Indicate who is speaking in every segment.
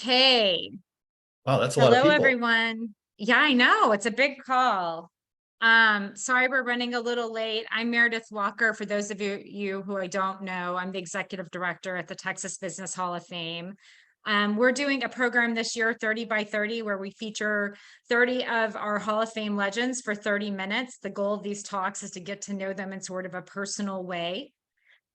Speaker 1: Okay.
Speaker 2: Wow, that's a lot of
Speaker 1: Hello,
Speaker 2: people.
Speaker 1: everyone. Yeah, I know. It's a big call. Sorry we're running a little late. I'm Meredith Walker. For those of you who I don't know, I'm the executive director at the Texas Business Hall of Fame. We're doing a program this year, 30 by 30, where we feature 30 of our Hall of Fame legends for 30 minutes. The goal of these talks is to get to know them in sort of a personal way.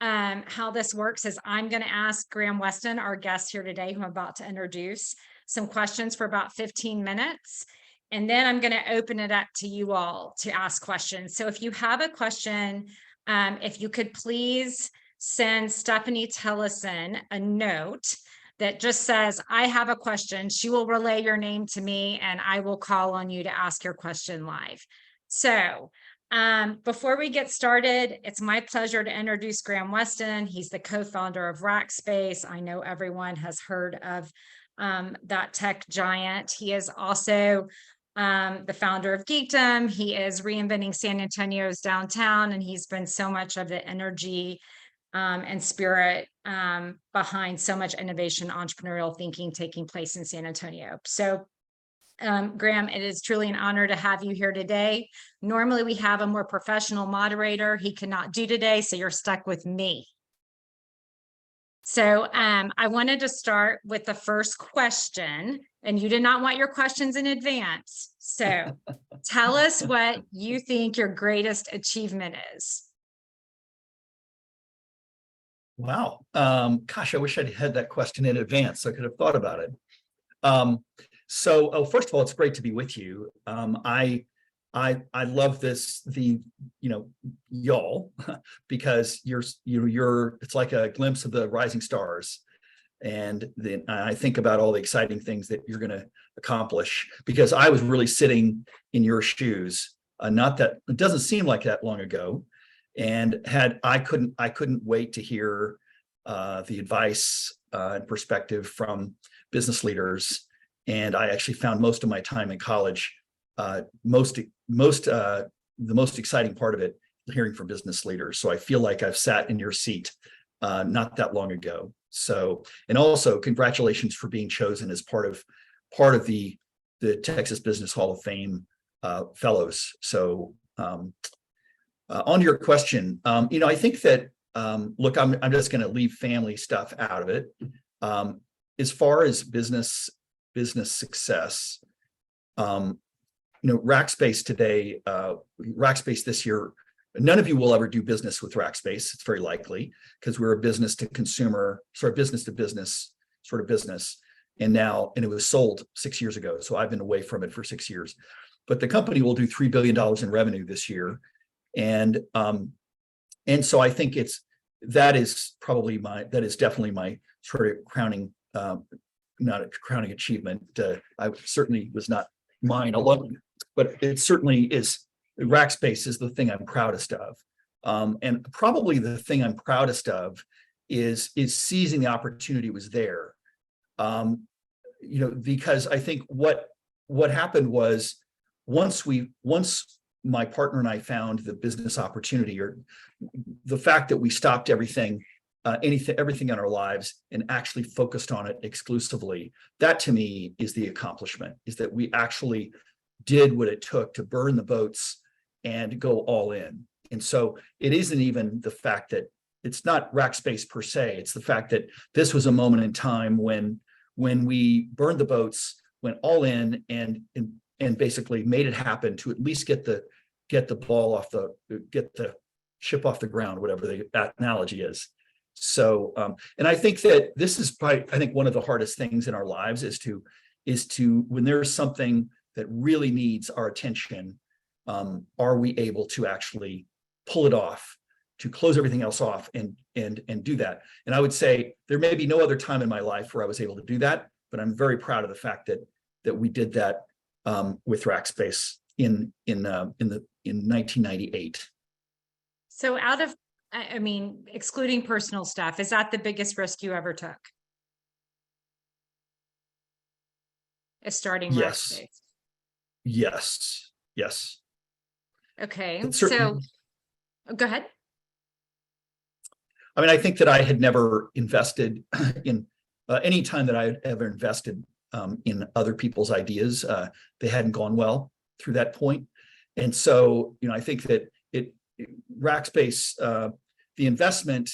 Speaker 1: How this works is I'm going to ask Graham Weston, our guest here today, who I'm about to introduce, some questions for about 15 minutes. And then I'm going to open it up to you all to ask questions. So if you have a question, if you could please send Stephanie Tellison a note that just says, I have a question. She will relay your name to me and I will call on you to ask your question live. So before we get started, it's my pleasure to introduce Graham Weston. He's the co-founder of Rackspace. I know everyone has heard of that tech giant. He is also the founder of Geekdom. He is reinventing San Antonio's downtown, and he's been so much of the energy and spirit behind so much innovation, entrepreneurial thinking taking place in San Antonio. So Graham, it is truly an honor to have you here today. Normally we have a more professional moderator. He cannot do today, so you're stuck with me. So I wanted to start with the first question, and you did not want your questions in advance. So tell us what you think your greatest achievement is.
Speaker 2: Wow. Gosh, I wish I'd had that question in advance so I could have thought about it. First of all, it's great to be with you. I love y'all, because it's like a glimpse of the rising stars. And then I think about all the exciting things that you're going to accomplish, because I was really sitting in your shoes, not that it doesn't seem like that long ago. And I couldn't wait to hear the advice and perspective from business leaders. And I actually found most of my time in college, the most exciting part of it, hearing from business leaders. So I feel like I've sat in your seat not that long ago. So, and also congratulations for being chosen as part of the Texas Business Hall of Fame fellows. So on to your question, I think that look, I'm just going to leave family stuff out of it. As far as business success, Rackspace today, Rackspace this year, none of you will ever do business with Rackspace. It's very likely, because we're a business to consumer, sort of business to business sort of business. And it was sold 6 years ago. So I've been away from it for 6 years, but the company will do $3 billion in revenue this year. And so I think that is definitely my sort of crowning, not a crowning achievement. I certainly was not mine alone, but it certainly is. Rackspace is the thing I'm proudest of. And probably the thing I'm proudest of is seizing the opportunity was there. Because I think what happened was once my partner and I found the business opportunity, or the fact that we stopped everything in our lives and actually focused on it exclusively, that to me is the accomplishment, is that we actually did what it took to burn the boats and go all in. And so it isn't even the fact that it's not Rackspace per se, it's the fact that this was a moment in time when we burned the boats, went all in, and basically made it happen to at least get the ship off the ground, whatever that analogy is. So, and I think that this is probably, one of the hardest things in our lives is to when there's something that really needs our attention, are we able to actually pull it off, to close everything else off and do that? And I would say there may be no other time in my life where I was able to do that, but I'm very proud of the fact that we did that with Rackspace in 1998.
Speaker 1: So excluding personal stuff, is that the biggest risk you ever took? Is starting Rackspace?
Speaker 2: Yes.
Speaker 1: Okay, so go ahead.
Speaker 2: I think that I had never invested in anytime that I had ever invested in other people's ideas, they hadn't gone well through that point. And so, I think that Rackspace, the investment,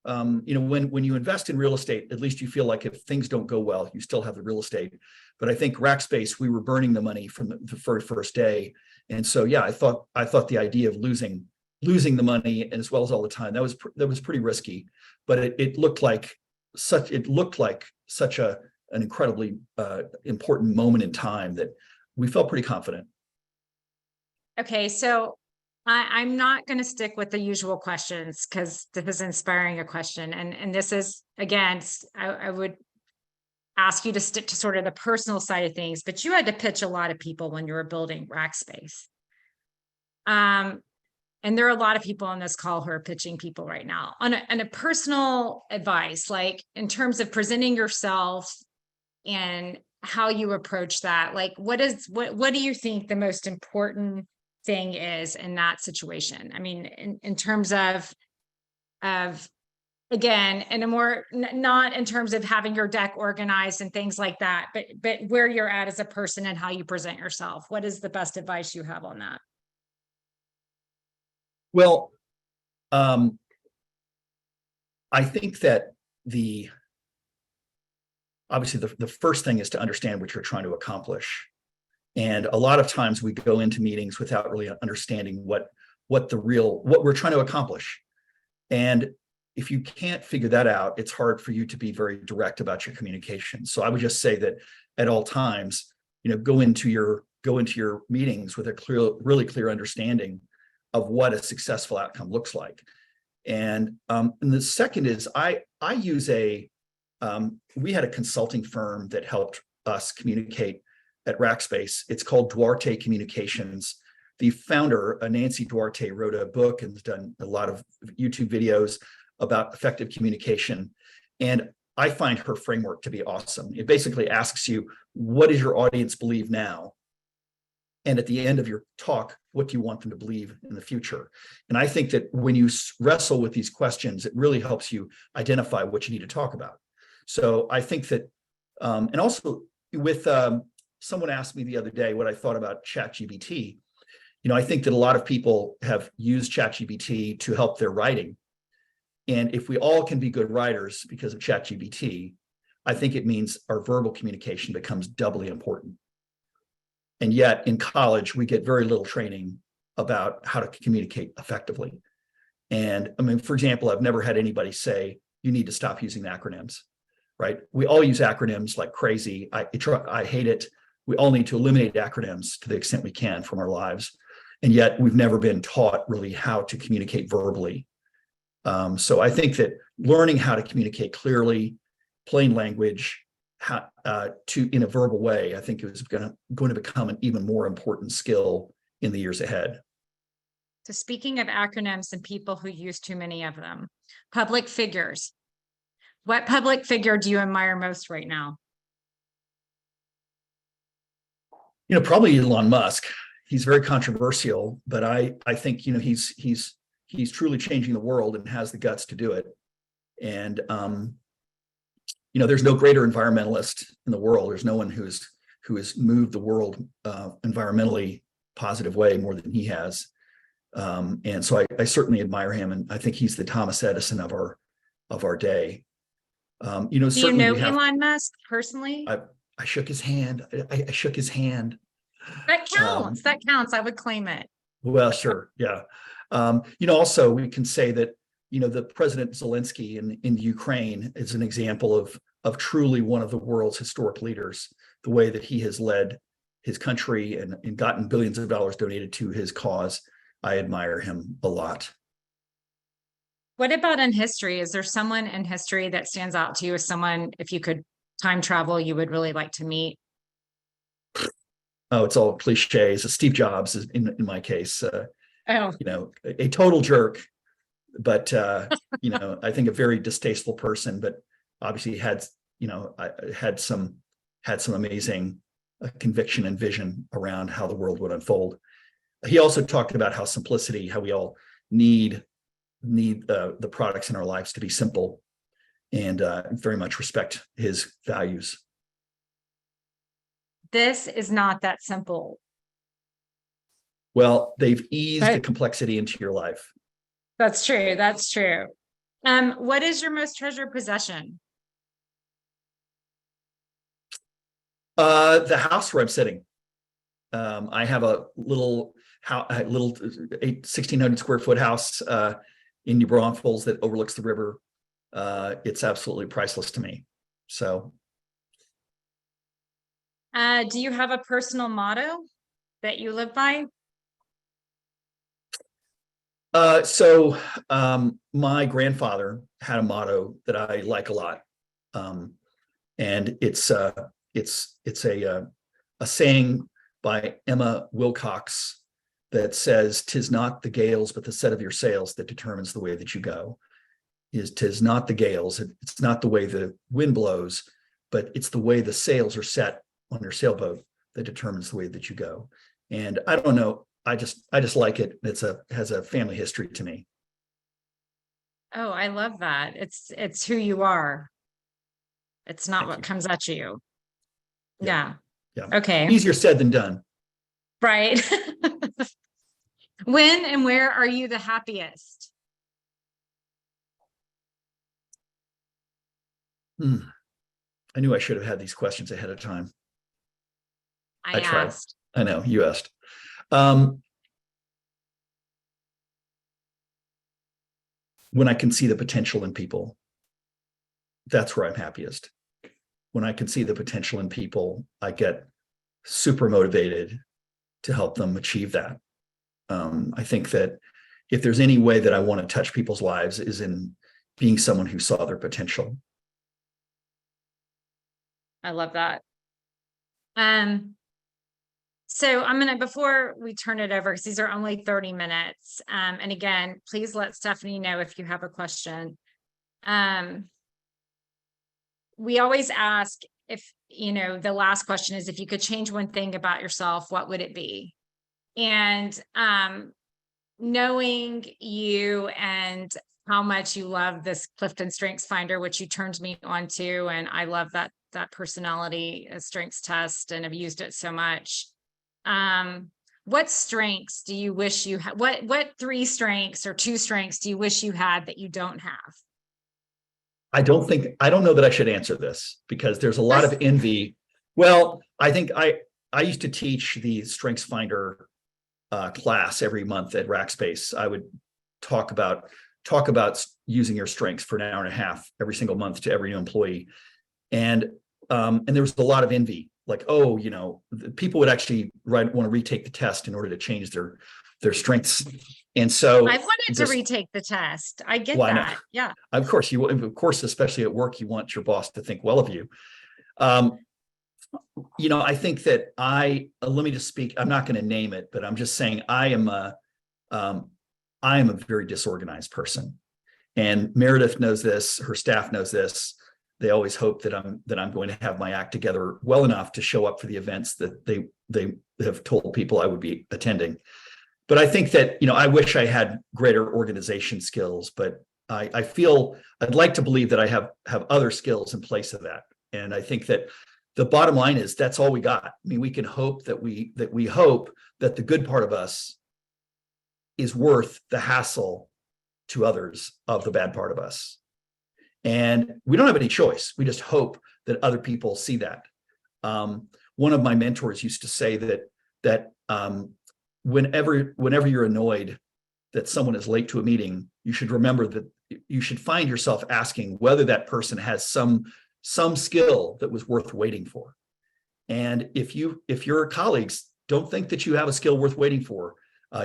Speaker 2: when you invest in real estate, at least you feel like if things don't go well, you still have the real estate. But I think Rackspace, we were burning the money from the first day. And so, yeah, I thought the idea of losing the money and as well as all the time, that was pretty risky, but it looked like such an incredibly important moment in time that we felt pretty confident.
Speaker 1: Okay, so I'm not going to stick with the usual questions because this is inspiring a question. And this is, again, I would ask you to stick to sort of the personal side of things, but you had to pitch a lot of people when you were building Rackspace. And there are a lot of people on this call who are pitching people right now. On a personal advice, like in terms of presenting yourself and how you approach that, like what do you think the most important thing is in that situation? I mean, in terms of again, in a more, not in terms of having your deck organized and things like that, but where you're at as a person and how you present yourself. What is the best advice you have on that?
Speaker 2: Well, I think that obviously the first thing is to understand what you're trying to accomplish. And a lot of times we go into meetings without really understanding what we're trying to accomplish. And if you can't figure that out, it's hard for you to be very direct about your communication. So I would just say that at all times, go into your meetings with a really clear understanding of what a successful outcome looks like. And the second is I use we had a consulting firm that helped us communicate at Rackspace. It's called Duarte Communications. The founder, Nancy Duarte, wrote a book and has done a lot of YouTube videos about effective communication. And I find her framework to be awesome. It basically asks you, what does your audience believe now? And at the end of your talk, what do you want them to believe in the future? And I think that when you wrestle with these questions, it really helps you identify what you need to talk about. So I think that, and also with, someone asked me the other day what I thought about ChatGPT. I think that a lot of people have used ChatGPT to help their writing. And if we all can be good writers because of ChatGPT, I think it means our verbal communication becomes doubly important. And yet in college, we get very little training about how to communicate effectively. And I mean, for example, I've never had anybody say, you need to stop using acronyms, right? We all use acronyms like crazy. I hate it. We all need to eliminate acronyms to the extent we can from our lives. And yet we've never been taught really how to communicate verbally. So I think that learning how to communicate clearly, plain language, in a verbal way, I think is going to become an even more important skill in the years ahead.
Speaker 1: So speaking of acronyms and people who use too many of them, public figures. What public figure do you admire most right now?
Speaker 2: Probably Elon Musk. He's very controversial, but I think he's truly changing the world and has the guts to do it. And there's no greater environmentalist in the world. There's no one who has moved the world environmentally positive way more than he has. And so I certainly admire him, and I think he's the Thomas Edison of our day.
Speaker 1: Do you know Elon Musk personally?
Speaker 2: I shook his hand. I shook his hand.
Speaker 1: That counts. That counts. I would claim it.
Speaker 2: Well, sure. Yeah. Also we can say that, the President Zelensky in Ukraine is an example of truly one of the world's historic leaders, the way that he has led his country and gotten billions of dollars donated to his cause. I admire him a lot.
Speaker 1: What about in history? Is there someone in history that stands out to you as someone, if you could time travel, you would really like to meet?
Speaker 2: Oh, it's all cliches. Steve Jobs is in my case,
Speaker 1: a
Speaker 2: total jerk, but, I think a very distasteful person, but obviously had some amazing conviction and vision around how the world would unfold. He also talked about how simplicity, how we all need the products in our lives to be simple. and very much respect his values.
Speaker 1: This is not that simple.
Speaker 2: Well, they've eased the complexity into your life.
Speaker 1: That's true. That's true. What is your most treasured possession?
Speaker 2: The house where I'm sitting. I have a little 1,600 square foot house in New Braunfels that overlooks the river. It's absolutely priceless to me. So,
Speaker 1: do you have a personal motto that you live by?
Speaker 2: My grandfather had a motto that I like a lot, and it's a saying by Emma Wilcox that says, "'Tis not the gales, but the set of your sails that determines the way that you go." "'Tis not the gales, it's not the way the wind blows, but it's the way the sails are set on your sailboat that determines the way that you go." And I don't know, I just like it. Has a family history to me.
Speaker 1: Oh, I love that. It's who you are. It's not what comes at you. Yeah. Okay.
Speaker 2: Easier said than done.
Speaker 1: Right. When and where are you the happiest?
Speaker 2: I knew I should have had these questions ahead of time.
Speaker 1: I
Speaker 2: tried.
Speaker 1: asked.
Speaker 2: I know you asked. When I can see the potential in people, that's where I'm happiest. When I can see the potential in people, I get super motivated to help them achieve that. I think that if there's any way that I want to touch people's lives is in being someone who saw their potential.
Speaker 1: I love that. So I'm gonna, before we turn it over, because these are only 30 minutes. And again, please let Stephanie know if you have a question. We always ask if, the last question is, if you could change one thing about yourself, what would it be? And knowing you and how much you love this Clifton Strengths Finder, which you turned me on to, and I love that personality strengths test and have used it so much. What strengths do you wish you had? What 3 strengths or 2 strengths do you wish you had that you don't have?
Speaker 2: I don't know that I should answer this because there's a lot of envy. Well, I think I used to teach the Strengths Finder class every month at Rackspace. I would talk about using your strengths for an hour and a half every single month to every new employee. And there was a lot of envy, like, oh, people would actually want to retake the test in order to change their strengths. And so
Speaker 1: I wanted to retake the test. I get
Speaker 2: that.
Speaker 1: Not? Yeah.
Speaker 2: Of course, especially at work, you want your boss to think well of you. I think that let me just speak. I'm not going to name it, but I'm just saying I am a very disorganized person. And Meredith knows this, her staff knows this. They always hope that I'm going to have my act together well enough to show up for the events that they have told people I would be attending. But I think that, I wish I had greater organization skills, but I feel I'd like to believe that I have other skills in place of that. And I think that the bottom line is that's all we got. I mean, we can hope that we hope that the good part of us is worth the hassle to others of the bad part of us. And we don't have any choice. We just hope that other people see that. One of my mentors used to say that whenever you're annoyed that someone is late to a meeting, you should remember that you should find yourself asking whether that person has some skill that was worth waiting for. And if your colleagues don't think that you have a skill worth waiting for,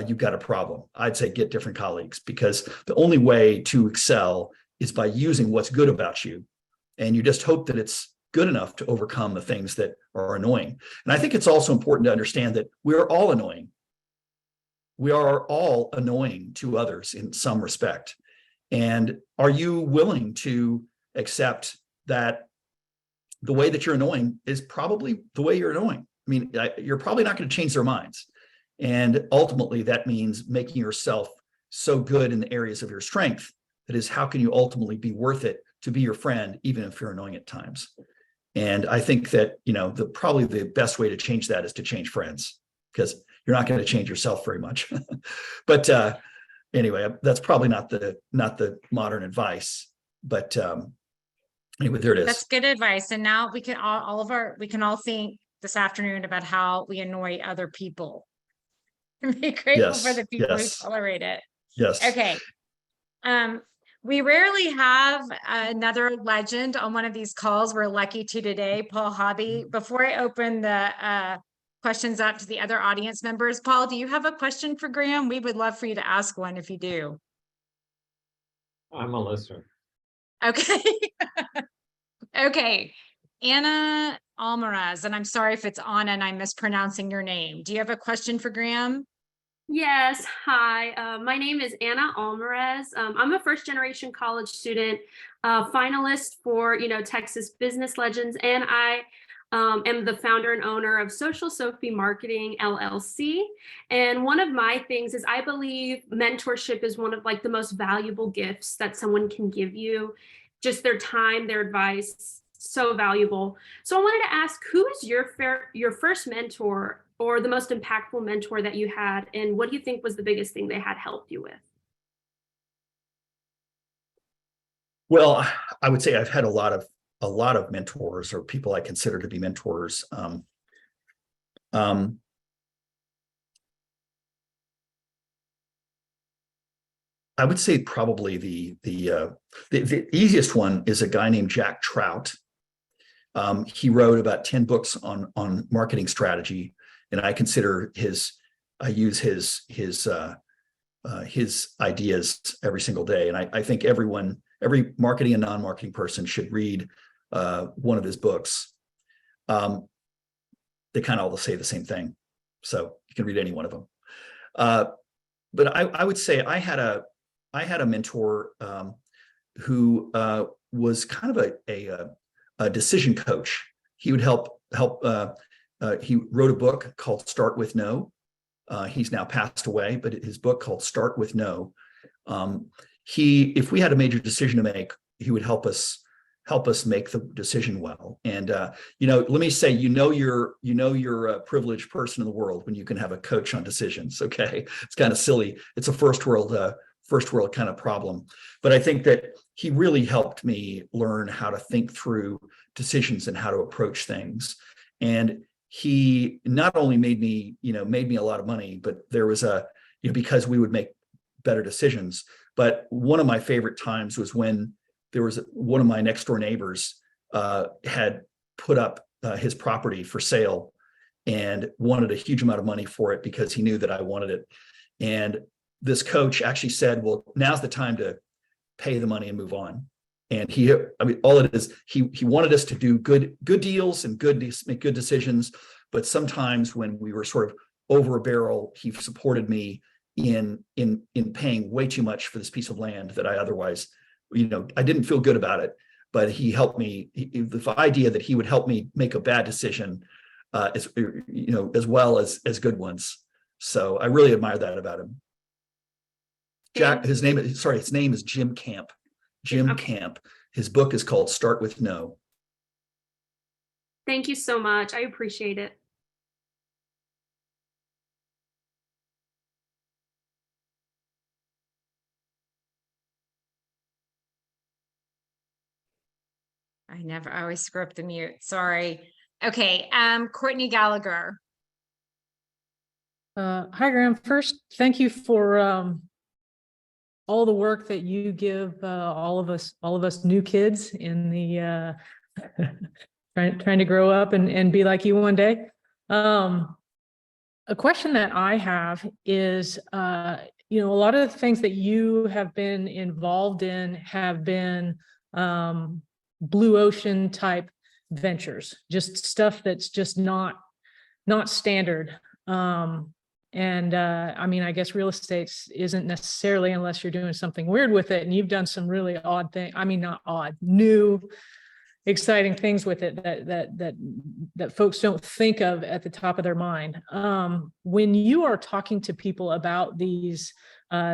Speaker 2: you've got a problem. I'd say get different colleagues, because the only way to excel is by using what's good about you. And you just hope that it's good enough to overcome the things that are annoying. And I think it's also important to understand that we're all annoying. We are all annoying to others in some respect. And are you willing to accept that the way that you're annoying is probably the way you're annoying? I mean, you're probably not going to change their minds. And ultimately, that means making yourself so good in the areas of your strength. That is, how can you ultimately be worth it to be your friend, even if you're annoying at times. And I think that, probably the best way to change that is to change friends, because you're not going to change yourself very much. But anyway, that's probably not the modern advice. But anyway, there it is.
Speaker 1: That's good advice. And now we can we can all think this afternoon about how we annoy other people. Be grateful for the people who tolerate it.
Speaker 2: Yes.
Speaker 1: Okay. We rarely have another legend on one of these calls. We're lucky to today, Paul Hobby. Before I open the questions up to the other audience members, Paul, do you have a question for Graham? We would love for you to ask one if you do.
Speaker 3: I'm a listener.
Speaker 1: Okay. Okay. Anna Almaraz, and I'm sorry if it's Anna and I'm mispronouncing your name. Do you have a question for Graham?
Speaker 4: Yes, hi. My name is Anna Almaraz. I'm a first-generation college student, finalist for Texas Business Legends, and I am the founder and owner of Social Sophie Marketing LLC. And one of my things is I believe mentorship is one of the most valuable gifts that someone can give you. Just their time, their advice, so valuable. So I wanted to ask, who is your first mentor, or the most impactful mentor that you had, and what do you think was the biggest thing they had helped you with?
Speaker 2: Well, I would say I've had a lot of mentors, or people I consider to be mentors. I would say probably the easiest one is a guy named Jack Trout. He wrote about 10 books on marketing strategy, and I use his ideas every single day. And I think every marketing and non-marketing person should read one of his books. They kind of all say the same thing, so you can read any one of them. But I would say I had a mentor who was kind of a decision coach. He would help. He wrote a book called Start With No. He's now passed away, but his book called Start With No. If we had a major decision to make, he would help us make the decision well. And let me say, you're a privileged person in the world when you can have a coach on decisions. Okay, it's kind of silly. It's a first world kind of problem, but I think that he really helped me learn how to think through decisions and how to approach things. And he not only made me a lot of money, but there was because we would make better decisions. But one of my favorite times was when there was one of my next door neighbors had put up his property for sale and wanted a huge amount of money for it because he knew that I wanted it. And this coach actually said, well, now's the time to pay the money and move on. And all it is, he wanted us to do good deals and make good decisions. But sometimes when we were sort of over a barrel, he supported me in paying way too much for this piece of land that I otherwise, I didn't feel good about it. But he helped me. The idea that he would help me make a bad decision, as well as good ones. So I really admire that about him. Jack, his name is Jim Camp. Camp. His book is called Start With No.
Speaker 4: Thank you so much. I appreciate it.
Speaker 1: I always screw up the mute. Sorry. Okay. Courtney Gallagher.
Speaker 5: Hi, Graham. First, thank you for all the work that you give all of us new kids in the trying to grow up and be like you one day. A question that I have is, a lot of the things that you have been involved in have been blue ocean type ventures, just stuff that's just not standard. I guess real estate isn't necessarily, unless you're doing something weird with it, and you've done some really odd things. I mean, not odd, new, exciting things with it that folks don't think of at the top of their mind. When you are talking to people about these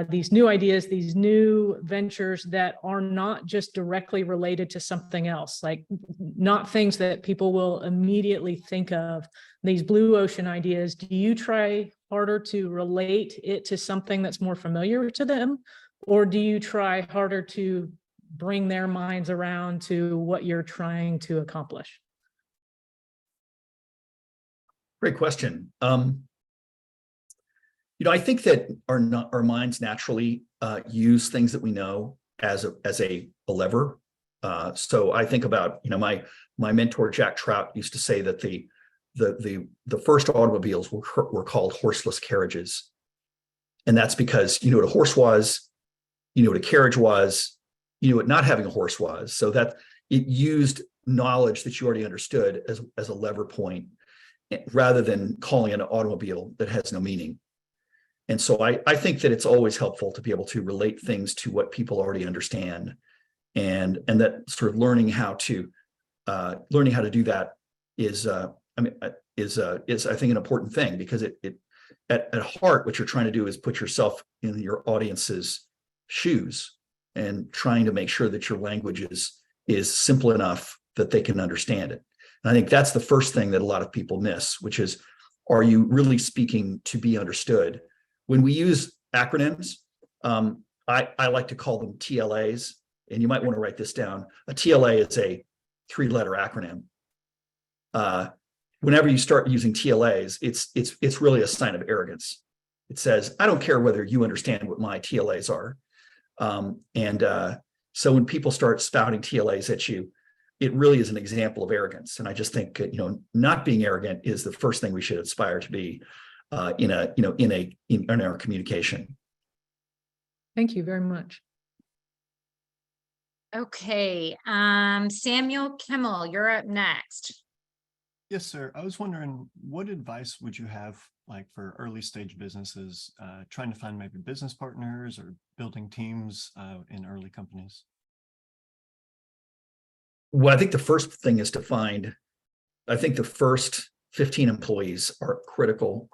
Speaker 5: these new ideas, these new ventures that are not just directly related to something else, like not things that people will immediately think of, these blue ocean ideas. Do you try harder to relate it to something that's more familiar to them? Or do you try harder to bring their minds around to what you're trying to accomplish?
Speaker 2: Great question. I think that our minds naturally use things that we know as a lever. So I think about, my mentor Jack Trout used to say that the first automobiles were called horseless carriages, and that's because you knew what a horse was, you knew what a carriage was, you knew what not having a horse was. So that it used knowledge that you already understood as a lever point, rather than calling it an automobile that has no meaning. And so I think that it's always helpful to be able to relate things to what people already understand, and that sort of learning how to do that is I think an important thing, because it at heart what you're trying to do is put yourself in your audience's shoes and trying to make sure that your language is simple enough that they can understand it. And I think that's the first thing that a lot of people miss, which is, are you really speaking to be understood? When we use acronyms, I like to call them TLAs, and you might want to write this down. A TLA is a 3-letter acronym. Whenever you start using TLAs, it's really a sign of arrogance. It says, I don't care whether you understand what my TLAs are. So when people start spouting TLAs at you, it really is an example of arrogance. And I just think, not being arrogant is the first thing we should aspire to be in our communication.
Speaker 5: Thank you very much.
Speaker 1: Okay, Samuel Kimmel, you're up next.
Speaker 6: Yes, sir. I was wondering, what advice would you have for early stage businesses trying to find maybe business partners or building teams in early companies?
Speaker 2: Well, I think the first thing is I think the first 15 employees are critical.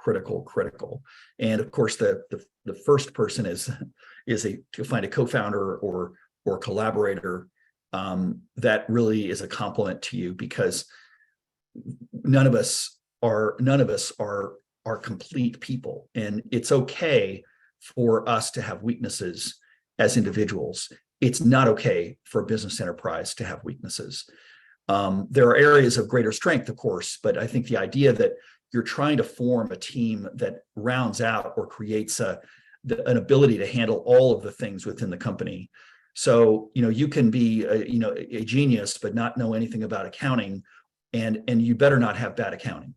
Speaker 2: And of course, the first person is to find a co-founder or collaborator that really is a compliment to you, because none of us are complete people, and it's okay for us to have weaknesses as individuals. It's not okay for a business enterprise to have weaknesses. There are areas of greater strength, of course, but I think the idea that you're trying to form a team that rounds out or creates an ability to handle all of the things within the company. So, you can be a genius, but not know anything about accounting, and you better not have bad accounting.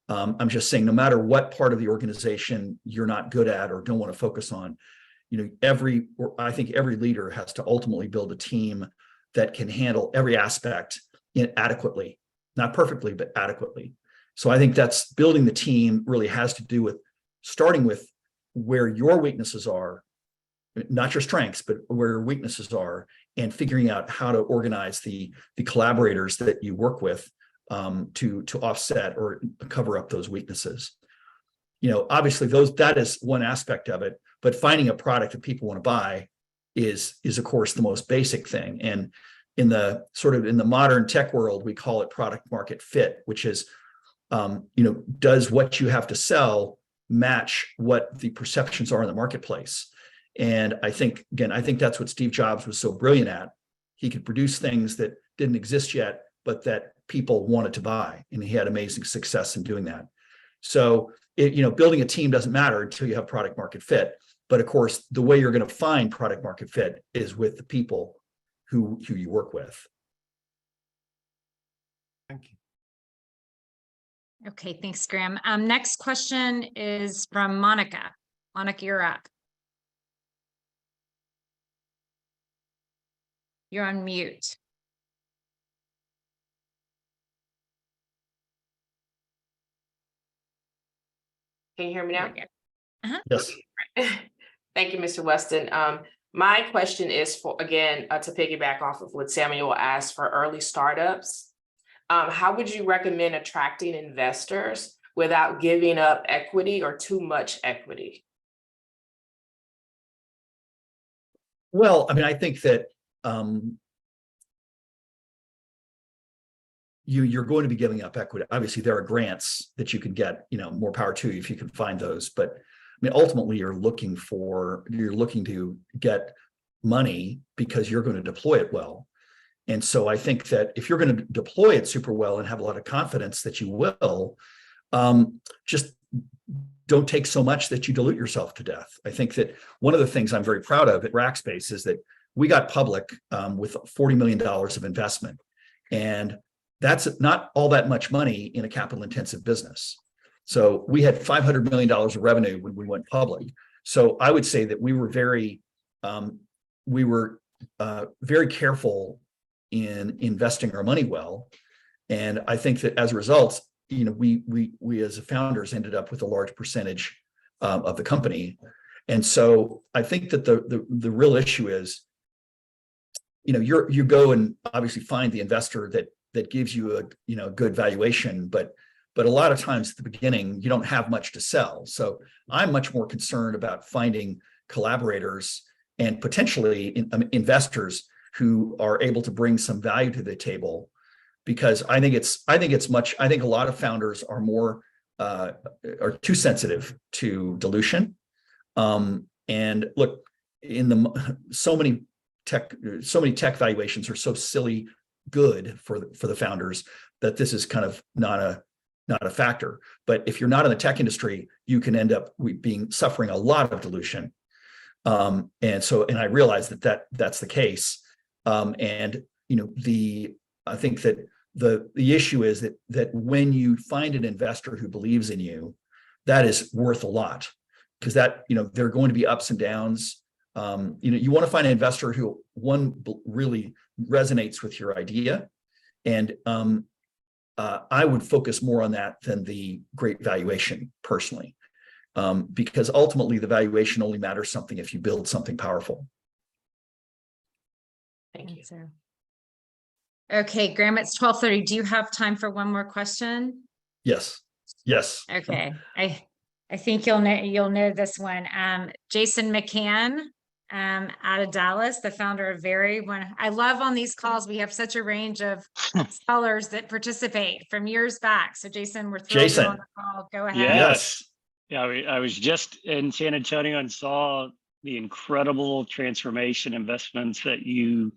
Speaker 2: I'm just saying, no matter what part of the organization you're not good at or don't want to focus on, I think every leader has to ultimately build a team that can handle every aspect adequately, not perfectly, but adequately. So I think that's building the team really has to do with starting with where your weaknesses are, not your strengths, but where your weaknesses are, and figuring out how to organize the collaborators that you work with to offset or cover up those weaknesses. Obviously that is one aspect of it, but finding a product that people want to buy is of course the most basic thing. And in the modern tech world, we call it product market fit, which is, does what you have to sell match what the perceptions are in the marketplace? And I think that's what Steve Jobs was so brilliant at. He could produce things that didn't exist yet, but that people wanted to buy, and he had amazing success in doing that. So, building a team doesn't matter until you have product market fit. But of course, the way you're going to find product market fit is with the people who you work with.
Speaker 6: Thank you.
Speaker 1: Okay, thanks, Graham. Next question is from Monica. Monica, you're up. You're on mute.
Speaker 7: Can you hear me now?
Speaker 2: Yes.
Speaker 7: Thank you, Mr. Weston. My question is to piggyback off of what Samuel asked for early startups. How would you recommend attracting investors without giving up equity or too much equity?
Speaker 2: Well, I mean, I think that you're going to be giving up equity. Obviously, there are grants that you can get, more power to you if you can find those. But I mean, ultimately, you're looking to get money because you're going to deploy it well. And so I think that if you're going to deploy it super well and have a lot of confidence that you will, just don't take so much that you dilute yourself to death. I think that one of the things I'm very proud of at Rackspace is that we got public with $40 million of investment. And that's not all that much money in a capital intensive business. So we had $500 million of revenue when we went public. So I would say that we were very careful in investing our money well. And I think that as a result, we as founders ended up with a large percentage of the company. And so I think that the real issue is, you go and obviously find the investor that gives you a good valuation, but a lot of times at the beginning, you don't have much to sell. So I'm much more concerned about finding collaborators and potentially investors who are able to bring some value to the table, because I think a lot of founders are too sensitive to dilution. And look, so many tech valuations are so silly good for the founders that this is kind of not a factor. But if you're not in the tech industry, you can end up suffering a lot of dilution. And I realize that's the case. I think that the issue is that when you find an investor who believes in you, that is worth a lot, because there are going to be ups and downs. You want to find an investor who really resonates with your idea. And I would focus more on that than the great valuation personally, because ultimately the valuation only matters something if you build something powerful.
Speaker 7: Thank you.
Speaker 1: Okay, Graham, it's 12:30. Do you have time for one more question?
Speaker 2: Yes.
Speaker 1: Okay, I think you'll know this one. Jason McCann, out of Dallas, the founder of Very. I love on these calls, we have such a range of sellers that participate from years back. So Jason, we're thrilled you're on the call. Go ahead.
Speaker 2: Yes.
Speaker 8: Yeah, I was just in San Antonio and saw the incredible transformation investments that you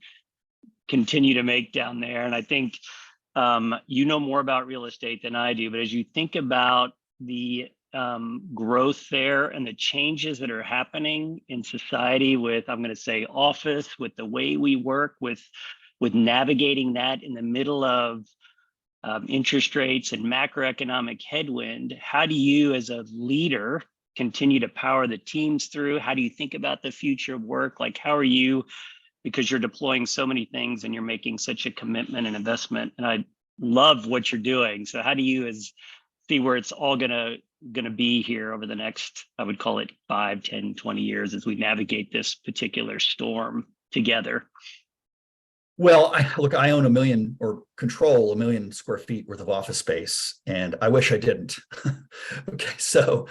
Speaker 8: continue to make down there. And I think you know more about real estate than I do, but as you think about the growth there and the changes that are happening in society with, I'm going to say, office, with the way we work, with navigating that in the middle of interest rates and macroeconomic headwind, how do you as a leader continue to power the teams through? How do you think about the future of work? Like, how are you, because you're deploying so many things and you're making such a commitment and investment, and I love what you're doing. So how do you see where it's all gonna be here over the next, I would call it 5, 10, 20 years as we navigate this particular storm together?
Speaker 2: Well, I own 1 million or control 1 million square feet worth of office space, and I wish I didn't. Okay, so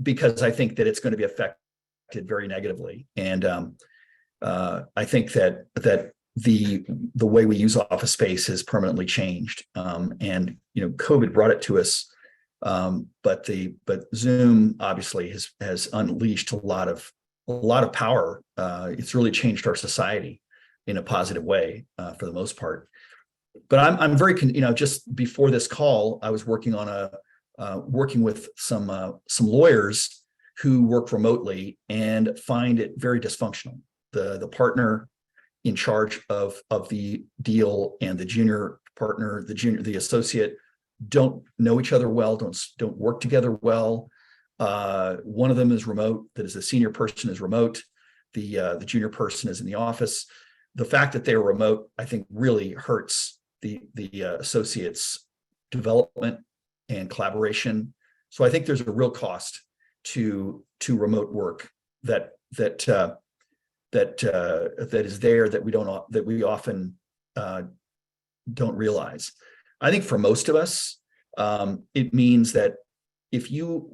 Speaker 2: because I think that it's going to be affected very negatively, and I think that the way we use office space has permanently changed, and COVID brought it to us, but Zoom obviously has unleashed a lot of power. It's really changed our society in a positive way for the most part. But I'm very, just before this call, I was working with some lawyers who work remotely and find it very dysfunctional. The partner in charge of the deal and the junior partner, the associate, don't know each other well, don't work together well. One of them is remote, that is, the senior person is remote. The junior person is in the office. The fact that they are remote, I think, really hurts the associates' development and collaboration. So I think there's a real cost to remote work that is there that we often don't realize. I think for most of us, it means that if you're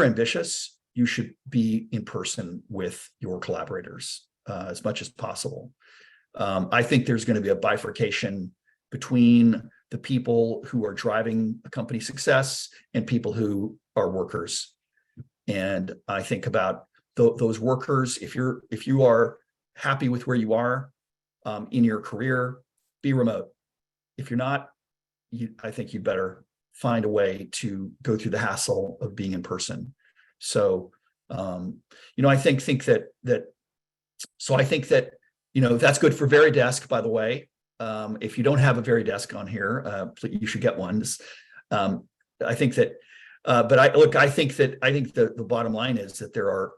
Speaker 2: ambitious, you should be in person with your collaborators as much as possible. I think there's going to be a bifurcation between the people who are driving a company success and people who are workers. And I think about those workers. If you are happy with where you are in your career, be remote. If you're not, I think you better find a way to go through the hassle of being in person. So, I think that. So I think that, that's good for Veridesk, by the way. If you don't have a Veridesk on here, you should get one. I think that, but I think the bottom line is that there are,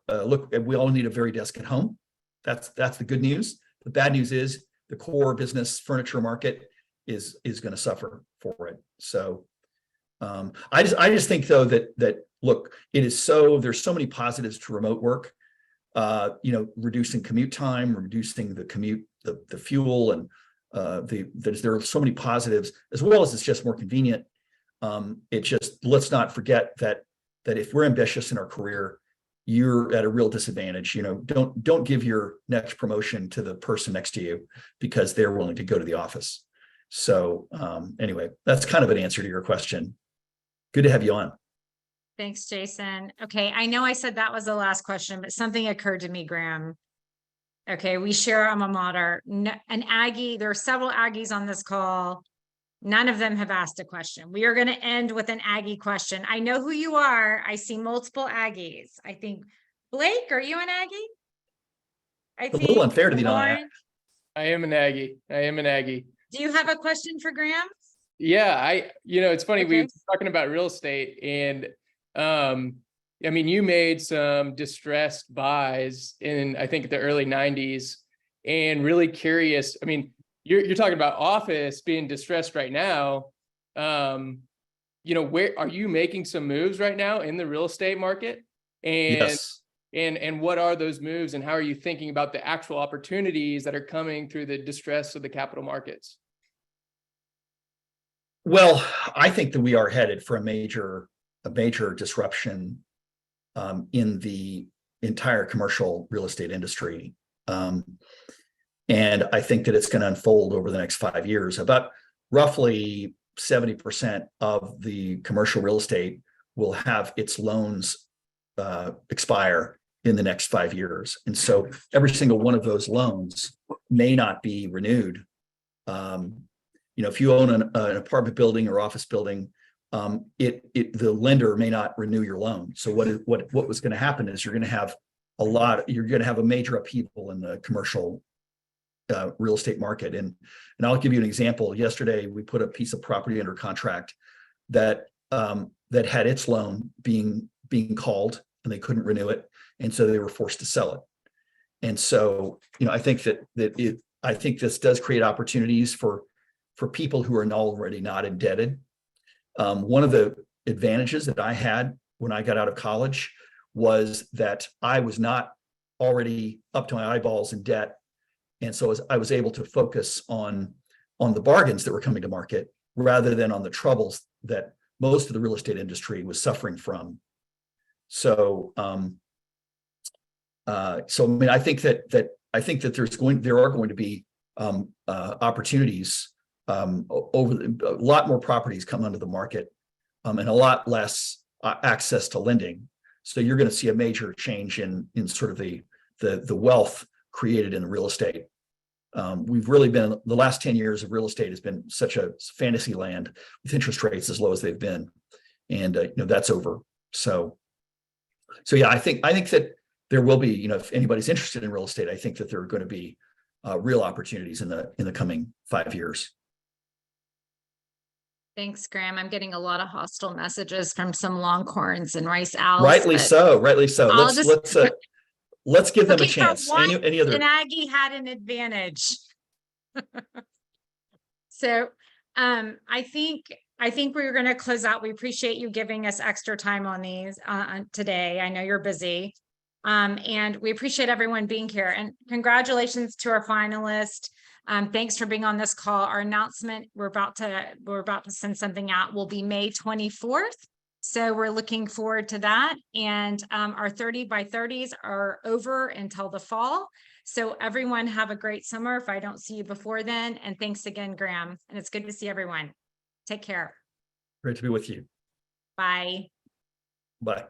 Speaker 2: we all need a Veridesk at home. That's the good news. The bad news is the core business furniture market is going to suffer for it. So I just think though that look, there's so many positives to remote work. Reducing commute time, reducing the commute, the fuel, and there are so many positives, as well as it's just more convenient. Let's not forget that if we're ambitious in our career, you're at a real disadvantage. Don't give your next promotion to the person next to you because they're willing to go to the office. So anyway, that's kind of an answer to your question. Good to have you on.
Speaker 1: Thanks, Jason. Okay, I know I said that was the last question, but something occurred to me, Graham. Okay, we share alma mater. An Aggie, there are several Aggies on this call. None of them have asked a question. We are going to end with an Aggie question. I know who you are. I see multiple Aggies. I think, Blake, are you an Aggie?
Speaker 2: A little unfair to be not.
Speaker 9: I am an Aggie.
Speaker 1: Do you have a question for Graham?
Speaker 9: Yeah, it's funny,
Speaker 1: Okay.
Speaker 9: we were talking about real estate and you made some distressed buys in, I think, the early 90s, and really curious. You're talking about office being distressed right now. Where are you making some moves right now in the real estate market? And
Speaker 2: Yes.
Speaker 9: And what are those moves, and how are you thinking about the actual opportunities that are coming through the distress of the capital markets?
Speaker 2: Well, I think that we are headed for a major disruption in the entire commercial real estate industry. And I think that it's going to unfold over the next 5 years. About roughly 70% of the commercial real estate will have its loans expire in the next 5 years. And so every single one of those loans may not be renewed. If you own an apartment building or office building, the lender may not renew your loan. So what was going to happen is you're going to have a major upheaval in the commercial real estate market. And I'll give you an example. Yesterday, we put a piece of property under contract that had its loan being called, and they couldn't renew it, and so they were forced to sell it. And so, I think I think this does create opportunities for people who are already not indebted. One of the advantages that I had when I got out of college was that I was not already up to my eyeballs in debt. And so I was able to focus on the bargains that were coming to market rather than on the troubles that most of the real estate industry was suffering from. So, I think that there are going to be opportunities. A lot more properties come onto the market, and a lot less access to lending. So you're going to see a major change in sort of the wealth created in real estate. We've really been, the last 10 years of real estate has been such a fantasy land with interest rates as low as they've been, and that's over. So yeah, I think that there will be, if anybody's interested in real estate, I think that there are going to be real opportunities in the coming 5 years.
Speaker 1: Thanks, Graham. I'm getting a lot of hostile messages from some Longhorns and Rice Owls.
Speaker 2: Rightly so. Let's give them a
Speaker 1: Looking for
Speaker 2: chance.
Speaker 1: once
Speaker 2: Any other?
Speaker 1: An Aggie had an advantage. So I think we're going to close out. We appreciate you giving us extra time on these today. I know you're busy. And we appreciate everyone being here, and congratulations to our finalists. Thanks for being on this call. Our announcement, we're about to send something out, will be May 24th. So we're looking forward to that. And our 30 by 30s are over until the fall. So everyone have a great summer if I don't see you before then. And thanks again, Graham. And it's good to see everyone. Take care.
Speaker 2: Great to be with you.
Speaker 1: Bye.
Speaker 2: Bye.